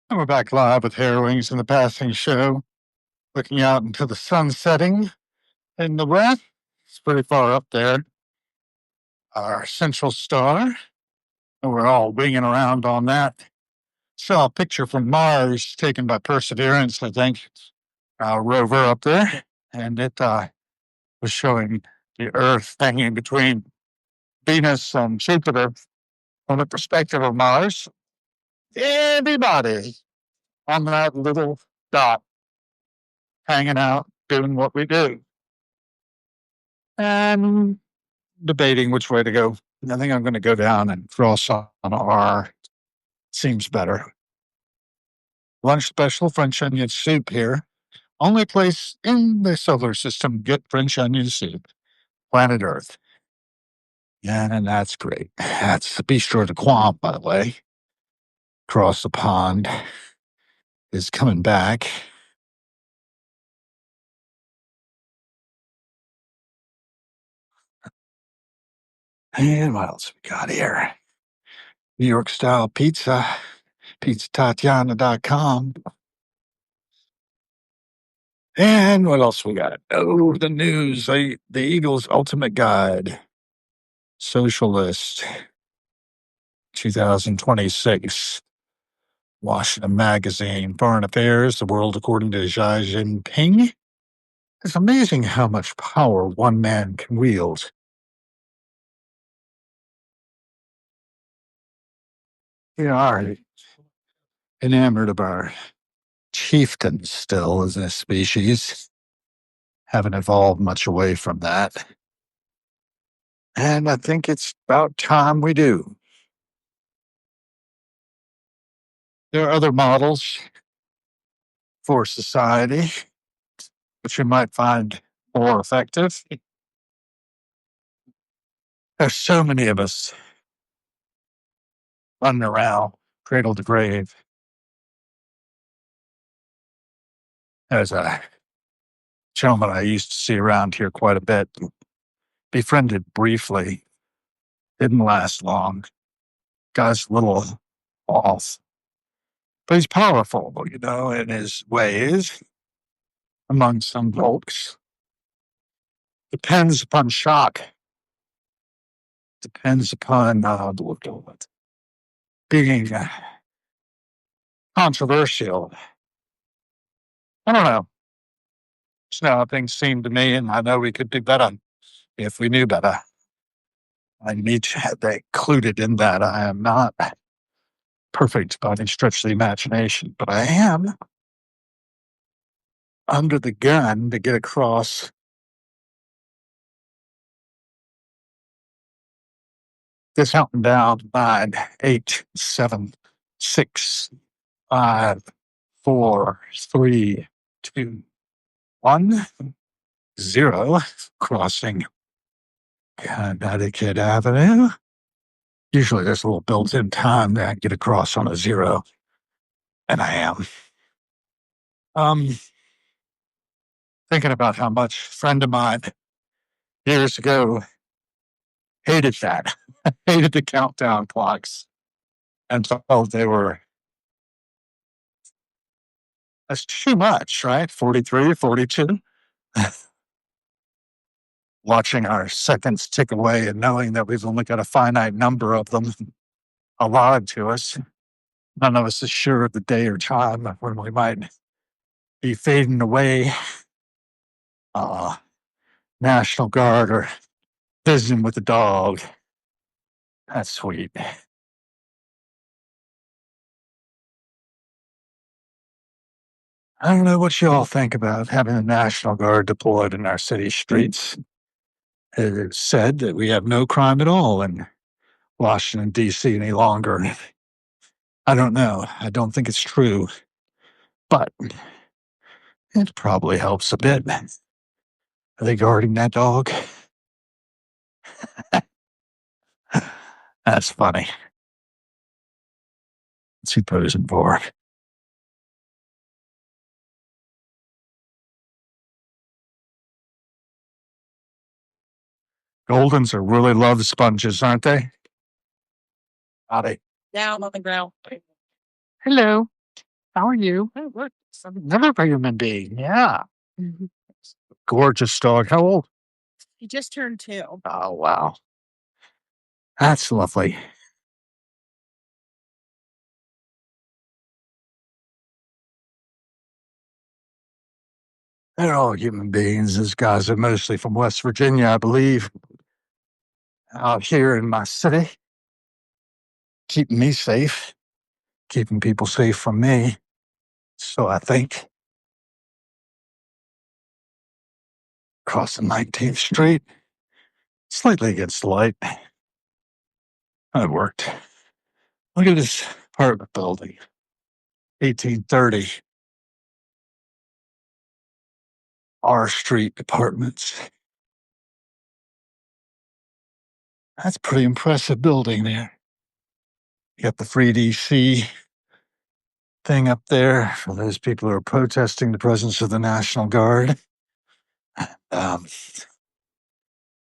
And we're back live with Harrowings in the Passing Show, looking out into the sun setting in the west. It's pretty far up there. Our central star, and we're all winging around on that. Saw a picture from Mars taken by Perseverance, I think, rover up there, and it was showing the Earth hanging between Venus and Jupiter from the perspective of Mars. Everybody on that little dot hanging out, doing what we do. And debating which way to go. I think I'm going to go down and cross on R. Seems better. Lunch special French onion soup here. Only place in the solar system get French onion soup. Planet Earth. Yeah, and that's great. That's the Bistro de Quam, by the way. Across the pond is coming back. And what else we got here? New York style pizza. PizzaTatiana.com. And what else we got? Oh, the news. The Eagles' Ultimate Guide. Socialist. 2026. Washington Magazine. Foreign Affairs. The World According to Xi Jinping. It's amazing how much power one man can wield. We are enamored of our chieftains still as a species. Haven't evolved much away from that. And I think it's about time we do. There are other models for society which you might find more effective. There's so many of us running around, cradle to grave. There's a gentleman I used to see around here quite a bit, befriended briefly, didn't last long. Guy's a little off, but he's powerful, in his ways among some folks. Depends upon shock. Depends upon being controversial. I don't know. It's how things seem to me, and I know we could do better if we knew better. I need to have that included in that. I am not perfect by any stretch of the imagination, but I am under the gun to get across this counting down 9, 8, 7, 6, 5, 4, 3, 2, 1, 0, crossing Connecticut Avenue. Usually there's a little built-in time that I get across on a 0, and I am. Thinking about how much a friend of mine years ago hated that, hated the countdown clocks, and felt they were, that's too much, right? 43, 42. Watching our seconds tick away and knowing that we've only got a finite number of them allotted to us. None of us is sure of the day or time when we might be fading away. National Guard or visiting with the dog. That's sweet. I don't know what you all think about having the National Guard deployed in our city streets. It's said that we have no crime at all in Washington, D.C. any longer. I don't know. I don't think it's true. But it probably helps a bit. Are they guarding that dog? That's funny. What's he posing for? Goldens are really love sponges, aren't they? Howdy. Down on the ground. Hello. How are you? Oh, look, it's another human being. Yeah. Gorgeous dog. How old? He just turned 2. Oh, wow. That's lovely. They're all human beings. These guys are mostly from West Virginia, I believe. Out here in my city, keeping me safe, keeping people safe from me. So I think. Crossing 19th Street, slightly against the light. It worked. Look at this apartment building, 1830 R Street Apartments. That's a pretty impressive building there. You got the free DC thing up there for those people who are protesting the presence of the National Guard.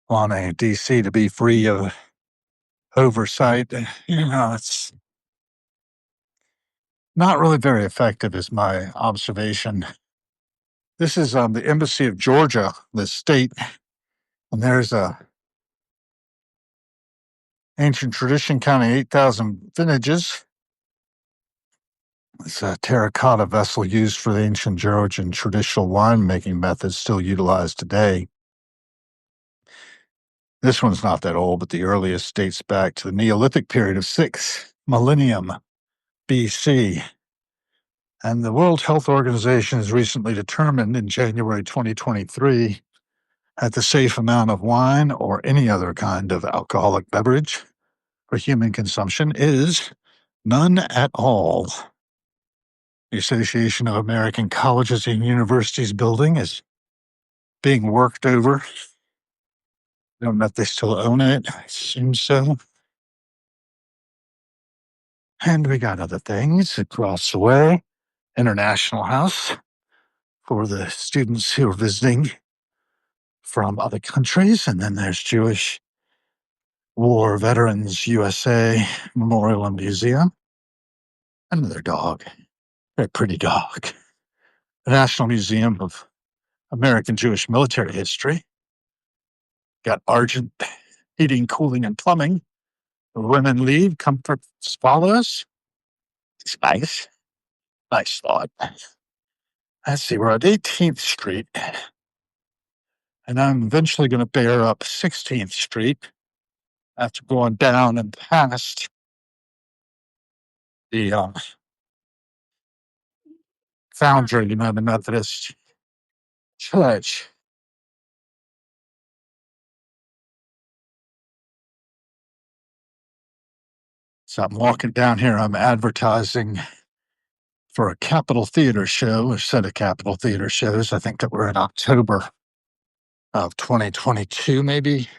Wanting DC to be free of oversight. It's not really very effective, is my observation. This is the Embassy of Georgia, the state, and there's a ancient tradition counting 8,000 vintages. It's a terracotta vessel used for the ancient Georgian traditional winemaking methods still utilized today. This one's not that old, but the earliest dates back to the Neolithic period of 6th millennium BC. And the World Health Organization has recently determined in January 2023 that the safe amount of wine or any other kind of alcoholic beverage for human consumption is none at all. The Association of American Colleges and Universities building is being worked over. I don't know if they still own it. I assume so. And we got other things across the way. International House for the students who are visiting from other countries. And then there's Jewish War Veterans USA Memorial and Museum. Another dog. Very pretty dog. The National Museum of American Jewish Military History. Got Argent Heating, Cooling, and Plumbing. Women leave, comfort follows. It's nice. Nice thought. Let's see, we're at 18th Street. And I'm eventually going to bear up 16th Street after going down and past the Foundry United Methodist Church. So I'm walking down here. I'm advertising for a Capitol Theater show, a set of Capitol Theater shows. I think that we're in October of 2022, maybe,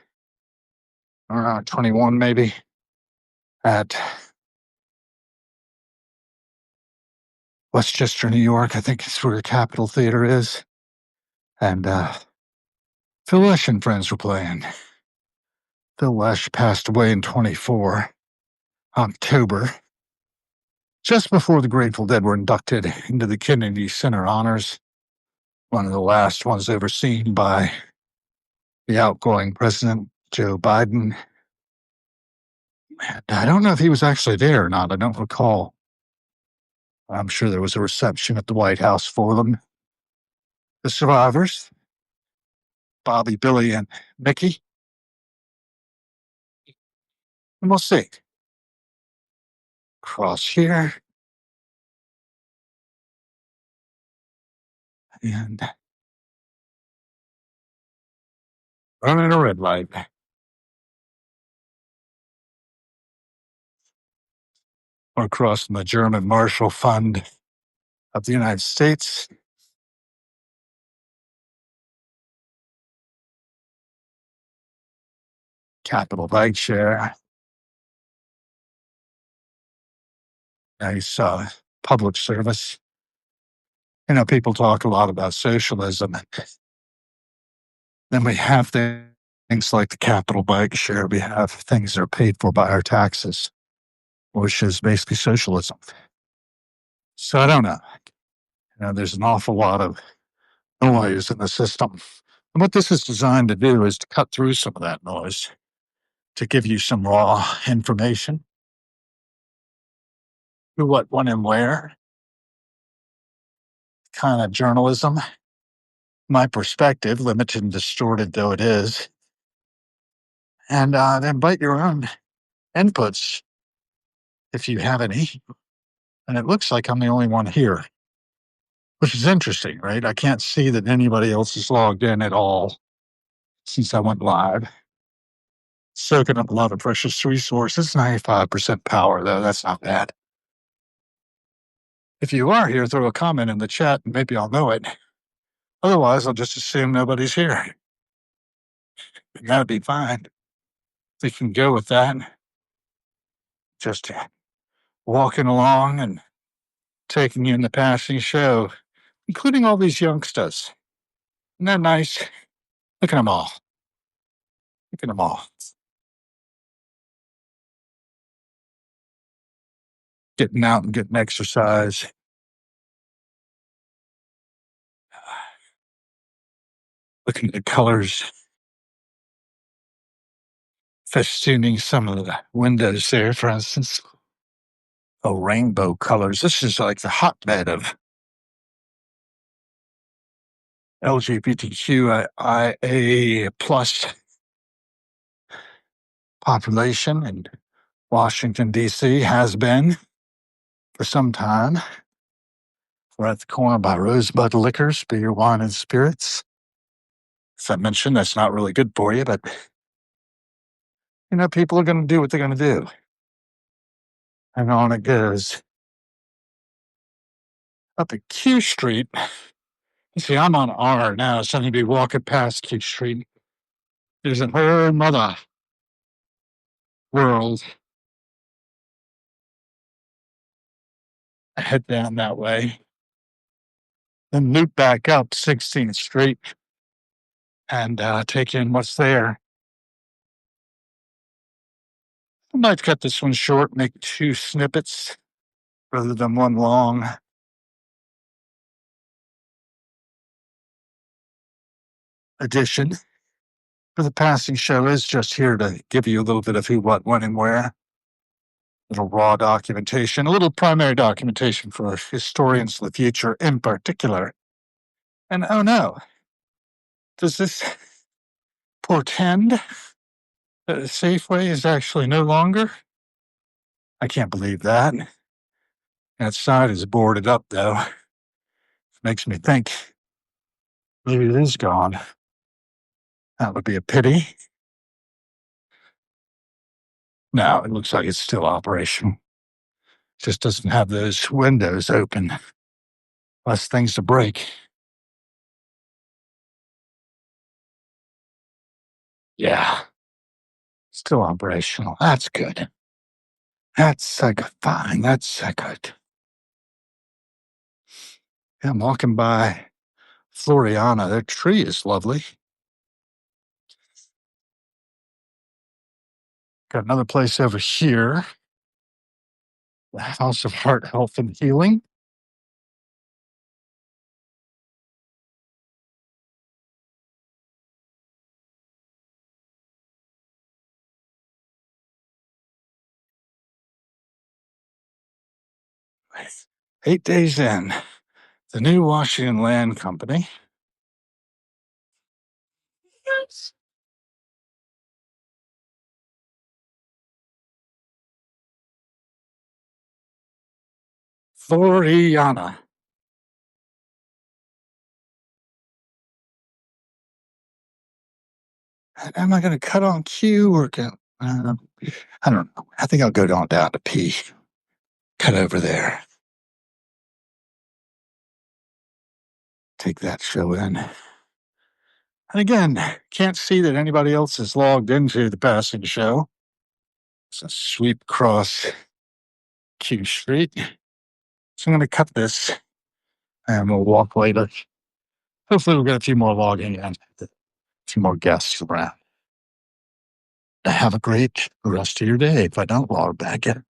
or 21, maybe, at Westchester, New York. I think it's where the Capitol Theater is. And Phil Lesh and friends were playing. Phil Lesh passed away in 24 October, just before the Grateful Dead were inducted into the Kennedy Center Honors, one of the last ones overseen by the outgoing President Joe Biden. And I don't know if he was actually there or not. I don't recall. I'm sure there was a reception at the White House for them. The survivors, Bobby, Billy, and Mickey. And we'll see. Cross here. And running a red light. We're crossing the German Marshall Fund of the United States. Capital Bike Share. Nice public service. People talk a lot about socialism. Then we have the Things like the capital bike share we have, things that are paid for by our taxes, which is basically socialism. So I don't know. There's an awful lot of noise in the system. And what this is designed to do is to cut through some of that noise, to give you some raw information, who, what, when, and where kind of journalism. My perspective, limited and distorted though it is, and then bite your own inputs if you have any. And it looks like I'm the only one here, which is interesting, right? I can't see that anybody else is logged in at all since I went live. Soaking up a lot of precious resources, 95% power, though. That's not bad. If you are here, throw a comment in the chat and maybe I'll know it. Otherwise, I'll just assume nobody's here. And that'd be fine. We can go with that. Just walking along and taking you in the passing show, including all these youngsters. Isn't that nice? Look at them all. Look at them all. Getting out and getting exercise. Looking at the colors, festooning some of the windows there, for instance. Oh, rainbow colors. This is like the hotbed of LGBTQIA plus population in Washington, D.C. has been for some time. We're at the corner by Rosebud Liquors, beer, wine, and spirits. As I mentioned, that's not really good for you, but people are going to do what they're going to do. And on it goes. Up at Q Street, you see, I'm on R now, so I'm going to be walking past Q Street. There's a whole mother world. I head down that way, then loop back up 16th Street and take in what's there. I might cut this one short, make 2 snippets rather than one long. Edition. For the passing show is just here to give you a little bit of who, what, when, and where. A little raw documentation, a little primary documentation for historians of the future in particular. And oh no, does this portend that Safeway is actually no longer? I can't believe that. That side is boarded up, though. Makes me think maybe it is gone. That would be a pity. No, it looks like it's still operational. Just doesn't have those windows open. Less things to break. Yeah. Still operational. That's good. That's fine. That's good. Yeah, I'm walking by Floriana. Their tree is lovely. Got another place over here. The House of Heart, Health, and Healing. Nice. 8 days in, the new Washington Land Company. Yes. Floriana. Am I going to cut on Q or I don't know. I think I'll go down to P. Cut over there. Take that show in. And again, can't see that anybody else is logged into the passing show. So sweep across Q Street. So I'm going to cut this and we'll walk later. Hopefully we'll get a few more logging and a few more guests around. Have a great rest of your day if I don't log back in.